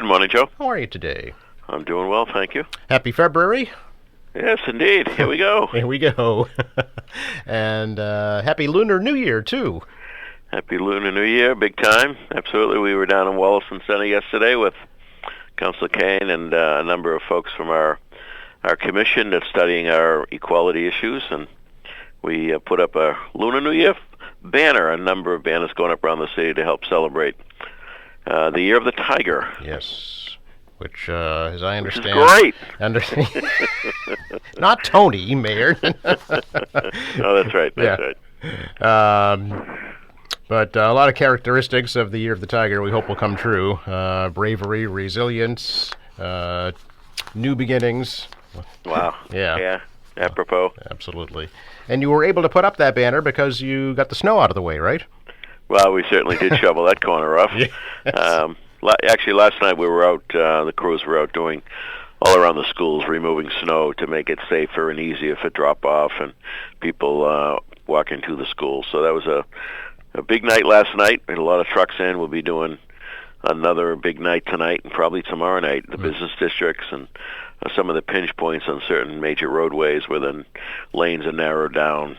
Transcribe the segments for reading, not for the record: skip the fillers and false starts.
morning, Joe. How are you today? I'm doing well, thank you. Happy February. Yes, indeed. Here we go. Here we go. And Happy Lunar New Year, too. Happy Lunar New Year, big time. Absolutely. We were down in Wollaston Center yesterday with Councilor Kane and a number of folks from our commission that's studying our equality issues, and we put up a Lunar New Year banner, a number of banners going up around the city to help celebrate the Year of the Tiger. Yes, which, as I understand... Which is great! Not Tony, Mayor. No, that's right, that's right. But a lot of characteristics of the Year of the Tiger we hope will come true. Bravery, resilience, new beginnings. Wow. Yeah. Apropos. Absolutely. And you were able to put up that banner because you got the snow out of the way, right? Well, we certainly did shovel that corner off. Yes. Actually, last night we were out, the crews were out doing all around the schools, removing snow to make it safer and easier for drop-off and people walking to the schools. So that was a big night last night. We had a lot of trucks in. We'll be doing another big night tonight and probably tomorrow night. The business districts and some of the pinch points on certain major roadways where the lanes are narrowed down.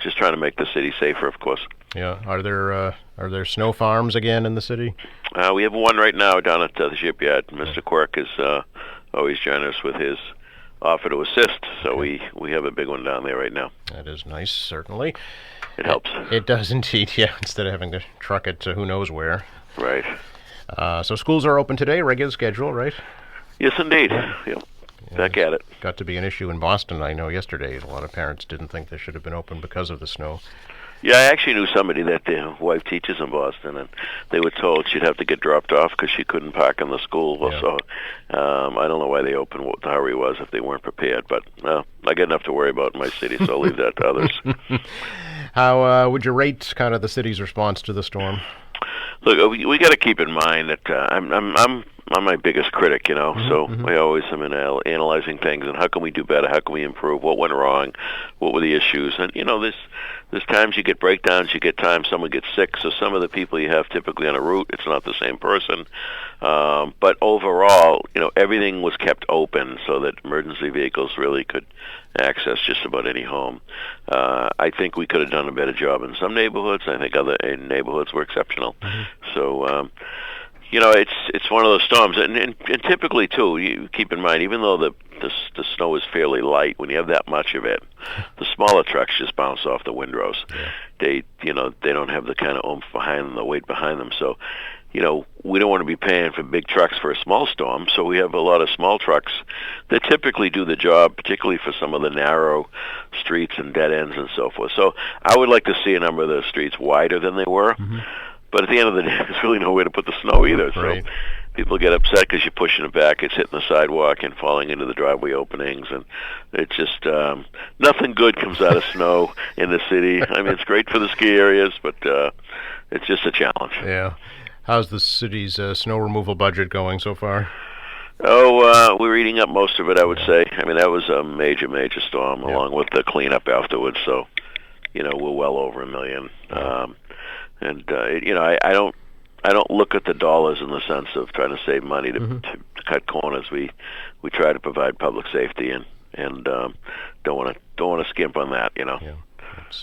Just trying to make the city safer, of course. Yeah. Are there snow farms again in the city? We have one right now down at the shipyard. Mr. Quirk is always generous with his offer to assist, so we have a big one down there right now. That is nice, certainly. It helps. It does indeed, yeah, instead of having to truck it to who knows where. Right. So schools are open today, regular schedule, right? Yes, indeed. Yep. Back at it. Got to be an issue in Boston, I know, yesterday. A lot of parents didn't think they should have been open because of the snow. Yeah, I actually knew somebody that their wife teaches in Boston, and they were told she'd have to get dropped off because she couldn't park in the school. Yeah. So I don't know why they opened what the hurry was if they weren't prepared, but I got enough to worry about in my city, so I'll leave that to others. How would you rate kind of the city's response to the storm? Look, we got to keep in mind that I'm my biggest critic, you know. So I always am analyzing things and how can we do better? How can we improve? What went wrong? What were the issues? And there's times you get breakdowns. You get times someone gets sick. So some of the people you have typically on a route, it's not the same person. But overall, everything was kept open so that emergency vehicles really could access just about any home. I think we could have done a better job in some neighborhoods. I think other neighborhoods were exceptional. So. It's one of those storms, and typically too. You keep in mind, even though the snow is fairly light, when you have that much of it, the smaller trucks just bounce off the windrows. Yeah. They don't have the kind of oomph behind them, the weight behind them. So, we don't want to be paying for big trucks for a small storm. So we have a lot of small trucks that typically do the job, particularly for some of the narrow streets and dead ends and so forth. So I would like to see a number of those streets wider than they were. But at the end of the day, there's really no way to put the snow either. Right. So people get upset because you're pushing it back. It's hitting the sidewalk and falling into the driveway openings. And it's just nothing good comes out of snow in the city. I mean, it's great for the ski areas, but it's just a challenge. Yeah. How's the city's snow removal budget going so far? We're eating up most of it, I would say. I mean, that was a major, major storm along with the cleanup afterwards. So, we're well over $1 million. I don't look at the dollars in the sense of trying to save money to cut corners. We try to provide public safety and don't want to skimp on that. Yeah.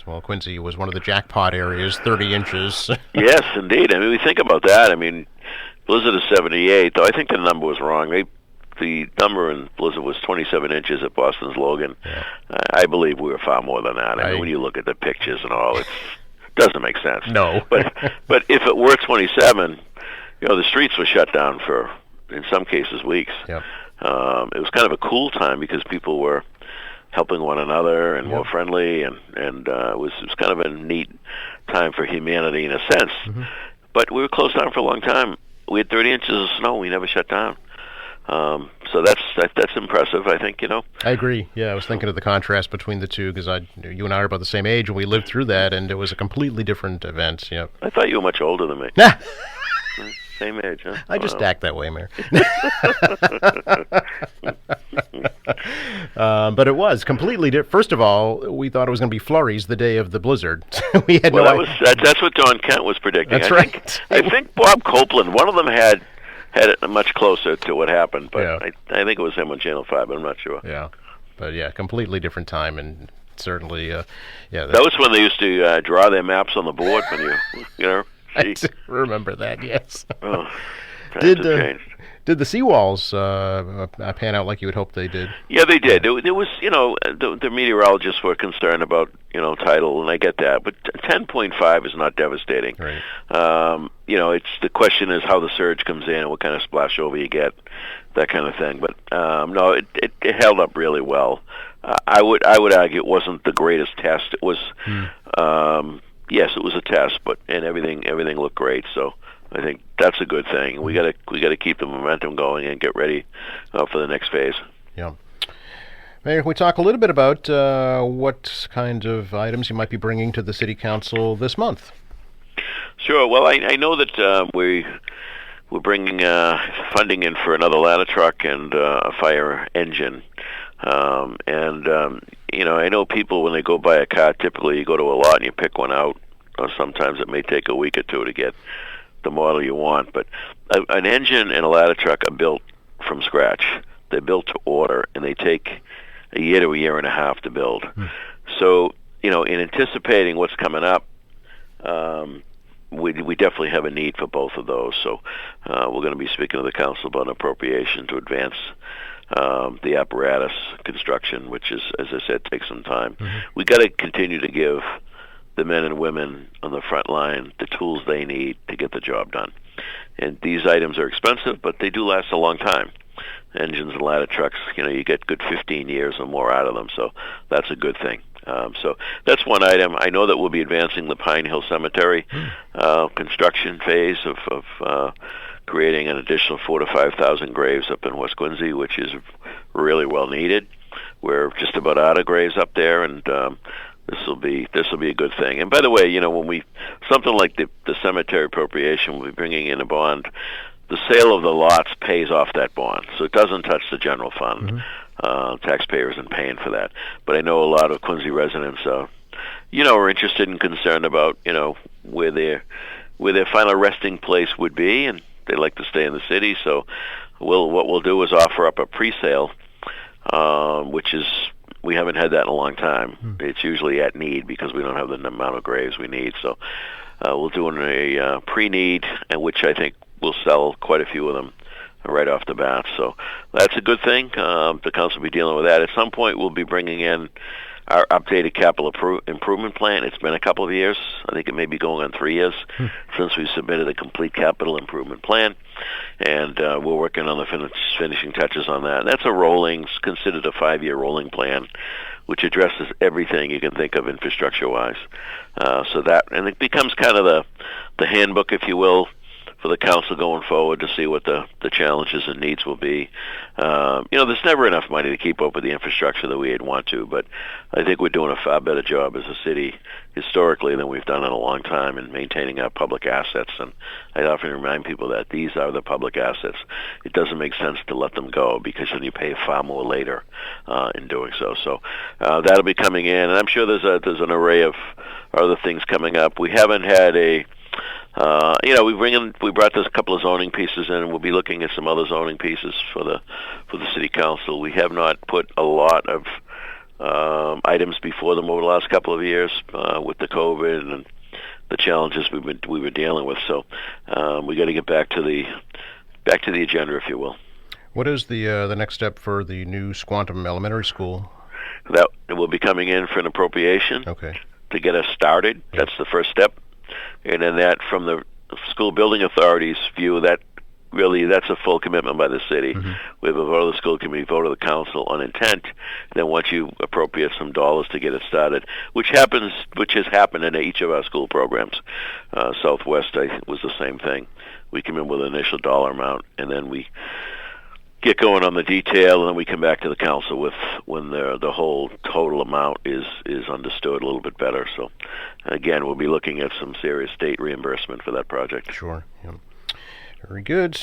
Well, Quincy was one of the jackpot areas, 30 inches. Yes, indeed. I mean, we think about that. I mean, Blizzard is 78, though I think the number was wrong. The number in Blizzard was 27 inches at Boston's Logan. Yeah. I believe we were far more than that. I mean, when you look at the pictures and all, it doesn't make sense. No. But if it were 27, the streets were shut down for, in some cases, weeks. Yep. It was kind of a cool time because people were helping one another and more friendly, and it was kind of a neat time for humanity in a sense. But we were closed down for a long time. We had 30 inches of snow. We never shut down. So that's impressive, I think, I agree. Yeah, I was thinking of the contrast between the two because you and I are about the same age, and we lived through that, and it was a completely different event. Yeah. I thought you were much older than me. Same age, huh? I just act that way, Mayor. But it was completely different. First of all, we thought it was going to be flurries the day of the blizzard. We had that's what Don Kent was predicting. That's right. I think Bob Copeland, one of them had had it much closer to what happened. But Yeah. I think it was him on Channel 5. I'm not sure. Yeah, but yeah, completely different time, and certainly, yeah. That was when they used to draw their maps on the board when you know. I Gee. do remember that. Yes. Oh, times Did have changed. did the seawalls pan out like you would hope they did? Yeah, they did. There was, the meteorologists were concerned about, tidal, and I get that. But 10.5 is not devastating. Right. It's the question is how the surge comes in and what kind of splash over you get, that kind of thing. But no, it held up really well. I would argue it wasn't the greatest test. It was, yes, it was a test, and everything looked great. So I think that's a good thing. We gotta keep the momentum going and get ready for the next phase. Yeah. Mayor, can we talk a little bit about what kind of items you might be bringing to the City Council this month? Sure. Well, I know that we're bringing funding in for another ladder truck and a fire engine. I know people, when they go buy a car, typically you go to a lot and you pick one out, or sometimes it may take a week or two to get the model you want. But an engine and a ladder truck are built from scratch. They're built to order, and they take a year to a year and a half to build. So, in anticipating what's coming up, we definitely have a need for both of those. So we're going to be speaking to the council about an appropriation to advance the apparatus construction, which is, as I said, takes some time. We got to continue to give the men and women on the front line the tools they need to get the job done. And these items are expensive, but they do last a long time. Engines and ladder trucks, you get good 15 years or more out of them, so that's a good thing. So that's one item. I know that we'll be advancing the Pine Hill Cemetery construction phase of creating an additional 4,000 to 5,000 graves up in West Quincy, which is really well needed. We're just about out of graves up there, and this will be a good thing. And by the way, when something like the cemetery appropriation, we'll be bringing in a bond. The sale of the lots pays off that bond, so it doesn't touch the general fund. Taxpayers aren't paying for that. But I know a lot of Quincy residents, are interested and concerned about, where their final resting place would be, and they like to stay in the city. So, what we'll do is offer up a pre-sale, which is, we haven't had that in a long time. It's usually at need because we don't have the amount of graves we need. So, we'll do a pre-need, and which I think we'll sell quite a few of them right off the bat. So that's a good thing. The council will be dealing with that. At some point, we'll be bringing in our updated capital improvement plan. It's been a couple of years. I think it may be going on 3 years since we submitted a complete capital improvement plan. And we're working on the finishing touches on that. And that's considered a 5-year rolling plan, which addresses everything you can think of infrastructure-wise. And it becomes kind of the handbook, if you will, for the council going forward to see what the challenges and needs will be. There's never enough money to keep up with the infrastructure that we'd want to, but I think we're doing a far better job as a city historically than we've done in a long time in maintaining our public assets. And I often remind people that these are the public assets. It doesn't make sense to let them go because then you pay far more later in doing so. So that'll be coming in, and I'm sure there's an array of other things coming up. We haven't had we brought this couple of zoning pieces in, and we'll be looking at some other zoning pieces for the city council. We have not put a lot of items before them over the last couple of years with the COVID and the challenges we were dealing with. So we got to get back to the agenda, if you will. What is the next step for the new Squantum Elementary School? That will be coming in for an appropriation to get us started. Yeah. That's the first step. And then that, from the school building authority's view, that's a full commitment by the city. We have a vote of the school committee, vote of the council on intent. Then once you appropriate some dollars to get it started, which has happened in each of our school programs. Southwest, I think, was the same thing. We come in with an initial dollar amount, and then we get going on the detail, and then we come back to the council with when the whole total amount is understood a little bit better. So, again, we'll be looking at some serious state reimbursement for that project. Sure. Yeah. Very good.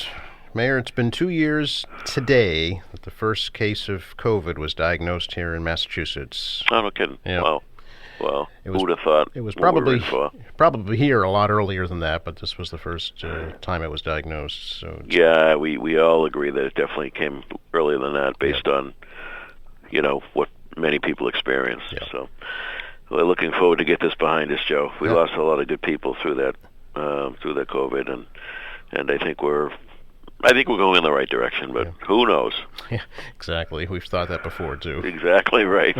Mayor, it's been 2 years today that the first case of COVID was diagnosed here in Massachusetts. Oh, no kidding. Yeah. Wow. Well, It was- who would have thought? It was what we were probably in for? probably here a lot earlier than that, but this was the first time it was diagnosed. So it's- Yeah, we all agree that it definitely came earlier than that, based on what many people experienced. Yeah. So we're looking forward to get this behind us, Joe. We Yeah. lost a lot of good people through that COVID, and I think we're going in the right direction, but who knows? yeah, exactly. We've thought that before too. Exactly right.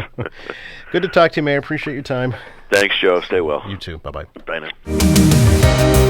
Good to talk to you, man. Appreciate your time. Thanks, Joe. Stay well. You too. Bye bye. Bye now.